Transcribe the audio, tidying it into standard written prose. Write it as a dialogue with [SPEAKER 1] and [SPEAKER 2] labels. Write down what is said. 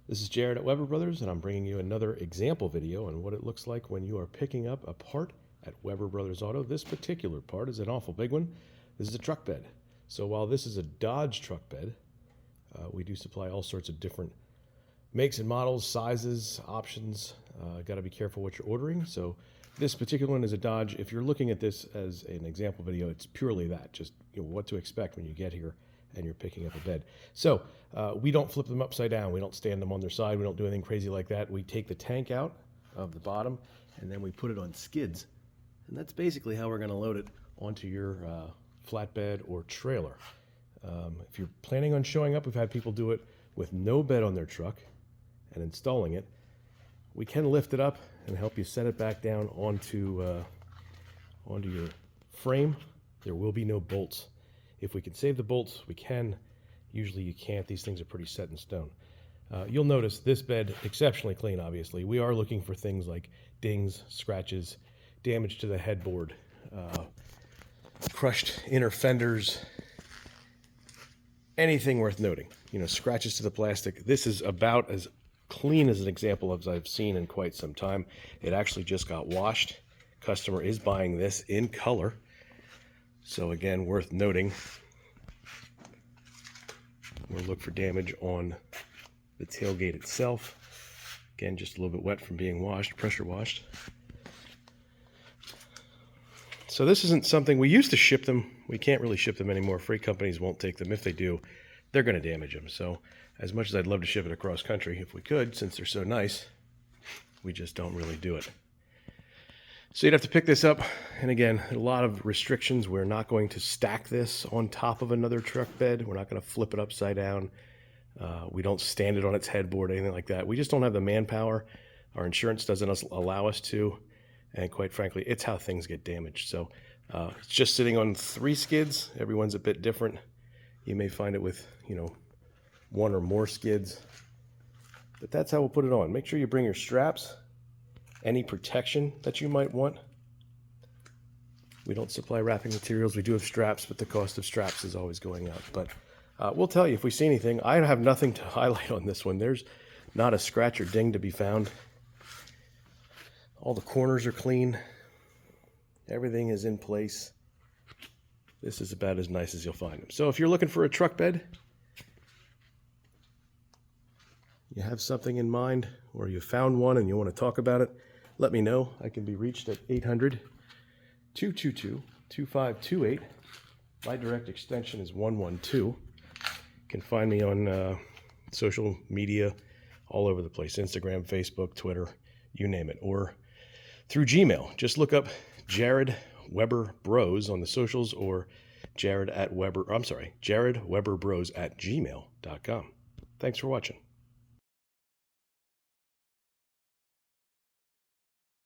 [SPEAKER 1] This is Jared at Weber Brothers, and I'm bringing you another example video on what it looks like when you are picking up a part at Weber Brothers Auto. This particular part is an awful big one. This is a truck bed. So while this is a Dodge truck bed, we do supply all sorts of different makes and models, sizes, options. Got to be careful what you're ordering. So this particular one is a Dodge. If you're looking at this as an example video, it's purely that, just what to expect when you get here and you're picking up a bed. So we don't flip them upside down. We don't stand them on their side. We don't do anything crazy like that. We take the tank out of the bottom and then we put it on skids. And that's basically how we're going to load it onto your flatbed or trailer. If you're planning on showing up, we've had people do it with no bed on their truck and installing it. We can lift it up and help you set it back down onto your frame. There will be no bolts. If we can save the bolts, we can. Usually you can't. These things are pretty set in stone. You'll notice this bed, exceptionally clean, obviously. We are looking for things like dings, scratches, damage to the headboard, crushed inner fenders, anything worth noting. Scratches to the plastic. This is about as clean as an example as I've seen in quite some time. It actually just got washed. Customer is buying this in color. So again, worth noting, we'll look for damage on the tailgate itself. Again, just a little bit wet from being washed, pressure washed. So this isn't something, we used to ship them. We can't really ship them anymore. Freight companies won't take them. If they do, they're going to damage them. So as much as I'd love to ship it across country, if we could, since they're so nice, we just don't really do it. So you'd have to pick this up, and again, a lot of restrictions. We're not going to stack this on top of another truck bed. We're not going to flip it upside down. We don't stand it on its headboard, anything like that. We just don't have the manpower. Our insurance doesn't allow us to, and quite frankly, it's how things get damaged. So it's just sitting on 3 skids. Everyone's a bit different. You may find it with, 1 or more skids, but that's how we'll put it on. Make sure you bring your straps. Any protection that you might want. We don't supply wrapping materials. We do have straps, but the cost of straps is always going up. But we'll tell you if we see anything. I have nothing to highlight on this one. There's not a scratch or ding to be found. All the corners are clean. Everything is in place. This is about as nice as you'll find them. So if you're looking for a truck bed, you have something in mind, or you found one and you want to talk about it, let me know. I can be reached at 800-222-2528. My direct extension is 112. You can find me on social media all over the place. Instagram, Facebook, Twitter, you name it. Or through Gmail. Just look up Jared Weber Bros on the socials, or JaredWeberBros at gmail.com. Thanks for watching.